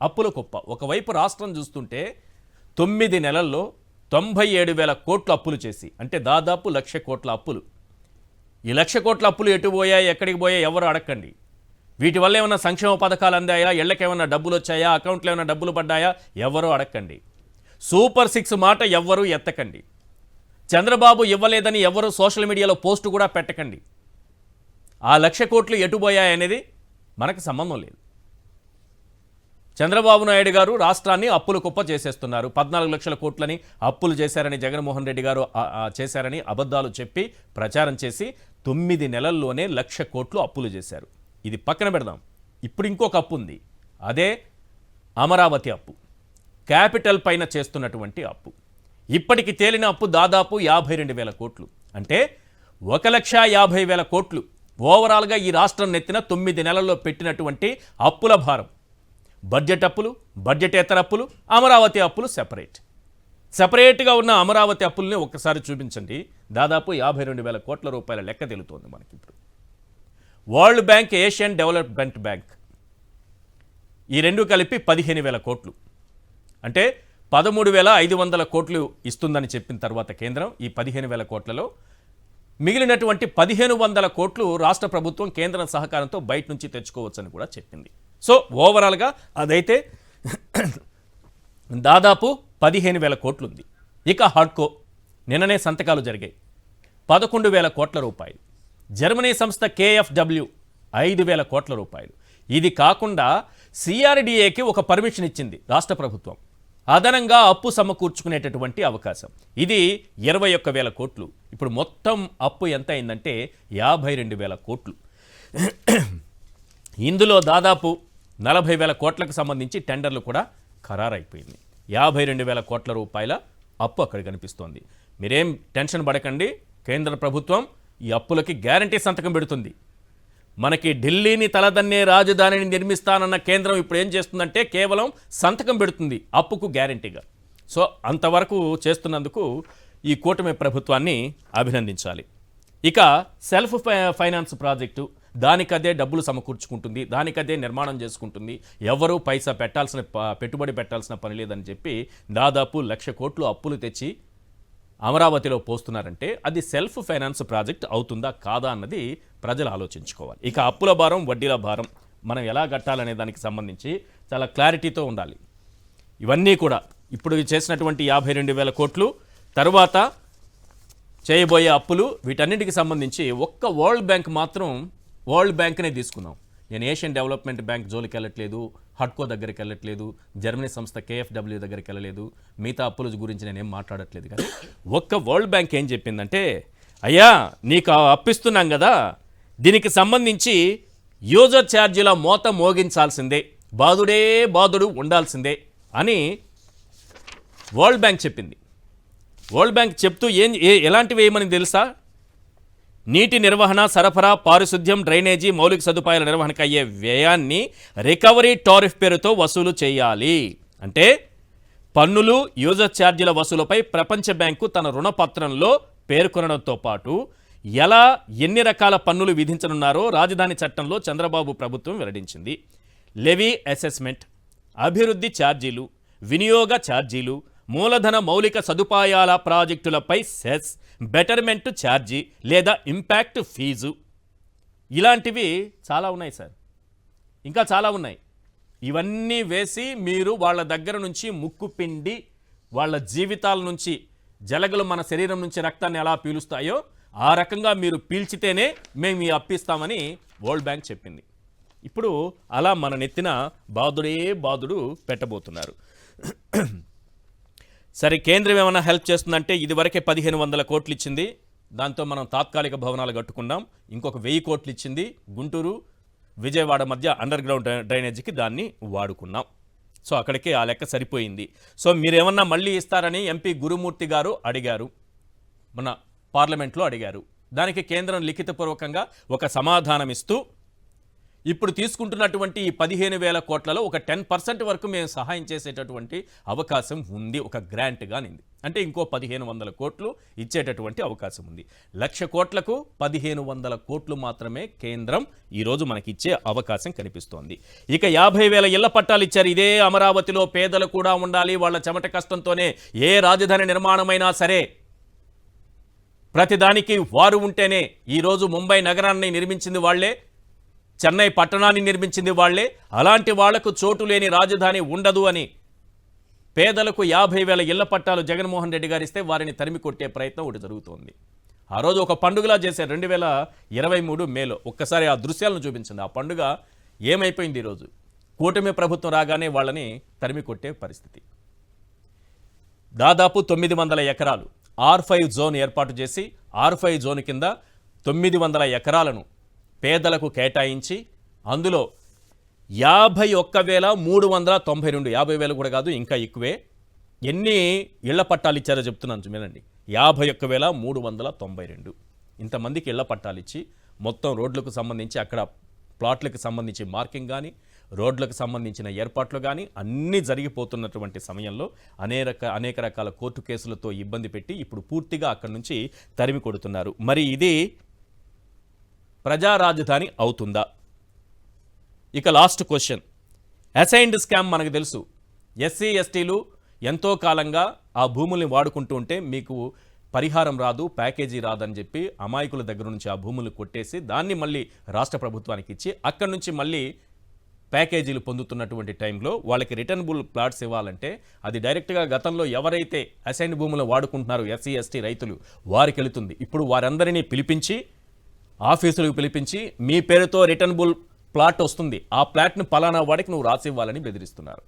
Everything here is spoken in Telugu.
అప్పుల కుప్ప. ఒకవైపు రాష్ట్రం చూస్తుంటే 9 నెలల్లో 97,000 కోట్ల అప్పులు చేసి, అంటే దాదాపు 1,00,000 కోట్ల అప్పులు. ఈ 1,00,000 కోట్ల అప్పులు ఎటు పోయాయి, ఎక్కడికి పోయాయి ఎవరు అడగండి. వీటి వల్ల ఏమైనా సంక్షేమ పథకాలు అందాయా, ఇళ్లకేమైనా డబ్బులు వచ్చాయా, అకౌంట్లో ఏమైనా డబ్బులు పడ్డాయా ఎవరు అడగండి. సూపర్ 6 మాట ఎవ్వరూ ఎత్తకండి. చంద్రబాబు ఇవ్వలేదని ఎవరు సోషల్ మీడియాలో పోస్ట్ కూడా పెట్టకండి. ఆ 1,00,000 కోట్లు ఎటుపోయాయి అనేది మనకు సంబంధం లేదు. చంద్రబాబు నాయుడు గారు రాష్ట్రాన్ని అప్పుల కుప్ప చేసేస్తున్నారు. 14 లక్షల కోట్లని అప్పులు చేశారని జగన్మోహన్ రెడ్డి గారు చేశారని అబద్ధాలు చెప్పి ప్రచారం చేసి 9 నెలల్లోనే 1,00,000 కోట్లు అప్పులు చేశారు. ఇది పక్కన పెడదాం. ఇప్పుడు ఇంకొక అప్పు ఉంది. అదే అమరావతి అప్పు, క్యాపిటల్ పైన చేస్తున్నటువంటి అప్పు. ఇప్పటికి తేలిన అప్పు దాదాపు 52,000 కోట్లు. అంటే 1,50,000 కోట్లు ఓవరాల్గా ఈ రాష్ట్రం నెత్తిన 9 నెలల్లో పెట్టినటువంటి అప్పుల భారం. బడ్జెట్ అప్పులు, బడ్జెటేతర అప్పులు, అమరావతి అప్పులు సెపరేట్గా ఉన్న అమరావతి అప్పుల్ని ఒక్కసారి చూపించండి. దాదాపు 52,000 కోట్ల రూపాయల లెక్క తెలుతోంది మనకి. ఇప్పుడు world bank, Asian development bank ఈ రెండు కలిపి 15,000 కోట్లు, అంటే 13,500 కోట్లు ఇస్తుందని చెప్పిన తర్వాత కేంద్రం ఈ 15,000 కోట్లలో మిగిలినటువంటి 1,500 కోట్లు రాష్ట్ర ప్రభుత్వం కేంద్రం సహకారంతో బయట నుంచి తెచ్చుకోవచ్చని కూడా చెప్పింది. సో ఓవరాల్గా అదైతే దాదాపు 15,000 కోట్లు ఉంది. ఇక హాడ్కో నిన్ననే సంతకాలు జరిగాయి, 11,000 కోట్ల రూపాయలు. జర్మనీ సంస్థ KfW 5,000 కోట్ల రూపాయలు. ఇది కాకుండా CRDAకి ఒక పర్మిషన్ ఇచ్చింది రాష్ట్ర ప్రభుత్వం, అదనంగా అప్పు సమకూర్చుకునేటటువంటి అవకాశం. ఇది 21,000 కోట్లు. ఇప్పుడు మొత్తం అప్పు ఎంత అయిందంటే 52,000 కోట్లు. ఇందులో దాదాపు 40,000 కోట్లకు సంబంధించి టెండర్లు కూడా ఖరారైపోయింది. 52,000 కోట్ల రూపాయల అప్పు అక్కడ కనిపిస్తోంది. మీరేం టెన్షన్ పడకండి, కేంద్ర ప్రభుత్వం ఈ అప్పులకి గ్యారంటీ సంతకం పెడుతుంది. మనకి ఢిల్లీని తలదన్నే రాజధానిని నిర్మిస్తానన్న కేంద్రం ఇప్పుడు ఏం చేస్తుందంటే కేవలం సంతకం పెడుతుంది అప్పుకు గ్యారంటీగా. సో అంతవరకు చేస్తున్నందుకు ఈ కూటమి ప్రభుత్వాన్ని అభినందించాలి. ఇక సెల్ఫ్ ఫైనాన్స్ ప్రాజెక్టు, దానికదే డబ్బులు సమకూర్చుకుంటుంది, దానికదే నిర్మాణం చేసుకుంటుంది, ఎవరూ పైసా పెట్టుబడి పెట్టాల్సిన పని లేదని చెప్పి దాదాపు 1,00,000 కోట్లు అప్పులు తెచ్చి అమరావతిలో పోస్తున్నారంటే అది సెల్ఫ్ ఫైనాన్స్ ప్రాజెక్ట్ అవుతుందా కాదా అన్నది ప్రజలు ఆలోచించుకోవాలి. ఇక అప్పుల భారం, వడ్డీల భారం మనం ఎలా కట్టాలనే దానికి సంబంధించి చాలా క్లారిటీతో ఉండాలి. ఇవన్నీ కూడా ఇప్పుడు చేసినటువంటి 52,000 కోట్లు, తరువాత చేయబోయే అప్పులు, వీటన్నిటికి సంబంధించి ఒక్క వరల్డ్ బ్యాంక్ మాత్రం, వరల్డ్ బ్యాంక్నే తీసుకుందాం. నేను ఏషియన్ డెవలప్మెంట్ బ్యాంక్ జోలికి వెళ్ళట్లేదు, హడ్కో దగ్గరికి వెళ్ళట్లేదు, జర్మనీ సంస్థ KfW దగ్గరికి వెళ్ళలేదు, మిగతా అప్పుల గురించి నేనేం మాట్లాడట్లేదు. కానీ ఒక్క వరల్డ్ బ్యాంక్ ఏం చెప్పిందంటే, అయ్యా నీకు అప్పిస్తున్నాం కదా, దీనికి సంబంధించి యూజర్ ఛార్జీల మోత మోగించాల్సిందే, బాదుడు ఉండాల్సిందే అని వరల్డ్ బ్యాంక్ చెప్పింది. వరల్డ్ బ్యాంక్ చెప్తూ ఎలాంటివి ఏమని తెలుసా? నీటి నిర్వహణ, సరఫరా, పారిశుద్ధ్యం, డ్రైనేజీ, మౌలిక సదుపాయాల నిర్వహణకు అయ్యే వ్యయాన్ని రికవరీ టారిఫ్ పేరుతో వసూలు చేయాలి. అంటే పన్నులు, యూజర్ ఛార్జీల వసూలుపై ప్రపంచ బ్యాంకు తన రుణపత్రంలో పేర్కొనడంతో పాటు ఎన్ని రకాల పన్నులు విధించనున్నారో రాజధాని చట్టంలో చంద్రబాబు ప్రభుత్వం వెల్లడించింది. లెవీ అసెస్మెంట్, అభివృద్ధి ఛార్జీలు, వినియోగ ఛార్జీలు, మూలధన మౌలిక సదుపాయాల ప్రాజెక్టులపై సెస్, బెటర్మెంట్ ఛార్జీ లేదా ఇంపాక్ట్ ఫీజు, ఇలాంటివి చాలా ఉన్నాయి సార్, ఇంకా చాలా ఉన్నాయి. ఇవన్నీ వేసి మీరు వాళ్ళ దగ్గర నుంచి ముక్కు పిండి, వాళ్ళ జీవితాల నుంచి జలగలు మన శరీరం నుంచి రక్తాన్ని ఎలా పీలుస్తాయో ఆ రకంగా మీరు పీల్చితేనే మేము ఈ అప్పిస్తామని వరల్డ్ బ్యాంక్ చెప్పింది. ఇప్పుడు అలా మన నెత్తిన బాదుడు పెట్టబోతున్నారు. సరే, కేంద్రం ఏమైనా హెల్ప్ చేస్తుందంటే ఇదివరకే 1,500 కోట్లు ఇచ్చింది, దాంతో మనం తాత్కాలిక భవనాలు కట్టుకున్నాం. ఇంకొక 1,000 కోట్లు ఇచ్చింది గుంటూరు విజయవాడ మధ్య అండర్ గ్రౌండ్ డ్రైనేజీకి, దాన్ని వాడుకున్నాం. సో అక్కడికి ఆ లెక్క సరిపోయింది. సో మీరేమన్నా మళ్ళీ ఇస్తారని ఎంపీ గురుమూర్తి గారు అడిగారు, మన పార్లమెంట్లో అడిగారు. దానికి కేంద్రం లిఖితపూర్వకంగా ఒక సమాధానం ఇస్తూ ఇప్పుడు తీసుకుంటున్నటువంటి ఈ 15,000 కోట్లలో ఒక 10% వరకు మేము సహాయం చేసేటటువంటి అవకాశం ఉంది, ఒక గ్రాంట్ గానింది. అంటే ఇంకో 1,500 కోట్లు ఇచ్చేటటువంటి అవకాశం ఉంది. 1,00,000 కోట్లకు 1,500 కోట్లు మాత్రమే కేంద్రం ఈరోజు మనకి ఇచ్చే అవకాశం కనిపిస్తోంది. ఇక 50,000 ఇళ్ల పట్టాలు ఇచ్చారు. ఇదే అమరావతిలో పేదలు కూడా ఉండాలి, వాళ్ళ చెమట కష్టంతోనే ఏ రాజధాని నిర్మాణమైనా సరే ప్రతిదానికి వారు ఉంటేనే. ఈరోజు ముంబై నగరాన్ని నిర్మించింది వాళ్లే, చెన్నై పట్టణాన్ని నిర్మించింది వాళ్లే. అలాంటి వాళ్లకు చోటు లేని రాజధాని ఉండదు అని పేదలకు 50,000 ఇళ్ల పట్టాలు జగన్మోహన్ రెడ్డి గారు ఇస్తే వారిని తరిమి కొట్టే ప్రయత్నం ఒకటి జరుగుతోంది. ఆ రోజు ఒక పండుగలా చేశారు 2023 మేలో. ఒక్కసారి ఆ దృశ్యాలను చూపించండి. ఆ పండుగ ఏమైపోయింది? ఈరోజు కూటమి ప్రభుత్వం రాగానే వాళ్ళని తరిమి కొట్టే పరిస్థితి. దాదాపు 900 ఎకరాలు R5 జోన్ ఏర్పాటు చేసి R5 జోన్ కింద 900 ఎకరాలను పేదలకు కేటాయించి అందులో 51,392, 50,000 కూడా కాదు ఇంకా ఎక్కువే, ఎన్ని ఇళ్ల పట్టాలు ఇచ్చారో చెప్తున్నాను చూడండి. 51,392 ఇంతమందికి ఇళ్ల పట్టాలు ఇచ్చి మొత్తం రోడ్లకు సంబంధించి అక్కడ ప్లాట్లకు సంబంధించి మార్కింగ్ కానీ రోడ్లకు సంబంధించిన ఏర్పాట్లు కానీ అన్నీ జరిగిపోతున్నటువంటి సమయంలో అనేక రకాల కోర్టు కేసులతో ఇబ్బంది పెట్టి ఇప్పుడు పూర్తిగా అక్కడి నుంచి తరిమి కొడుతున్నారు. మరి ఇది ప్రజా రాజధాని అవుతుందా? ఇక లాస్ట్ క్వశ్చన్, అసైన్డ్ స్కామ్ మనకు తెలుసు. ఎస్సీ ఎస్టీలు ఎంతో కాలంగా ఆ భూముల్ని వాడుకుంటూ ఉంటే మీకు పరిహారం రాదు, ప్యాకేజీ రాదని చెప్పి అమాయకుల దగ్గర నుంచి ఆ భూములు కొట్టేసి దాన్ని మళ్ళీ రాష్ట్ర ప్రభుత్వానికి ఇచ్చి అక్కడి నుంచి మళ్ళీ ప్యాకేజీలు పొందుతున్నటువంటి టైంలో వాళ్ళకి రిటర్నబుల్ ప్లాట్స్ ఇవ్వాలంటే అది డైరెక్ట్గా గతంలో ఎవరైతే అసైన్డ్ భూములు వాడుకుంటున్నారో ఎస్సీ ఎస్టీ రైతులు వారికి వెళుతుంది. ఇప్పుడు వారందరినీ పిలిపించి ఆఫీసులకు పిలిపించి మీ పేరుతో రిటర్నబుల్ ప్లాట్ వస్తుంది, ఆ ప్లాట్ను పలానా వాడికి నువ్వు రాసివ్వాలని బెదిరిస్తున్నారు.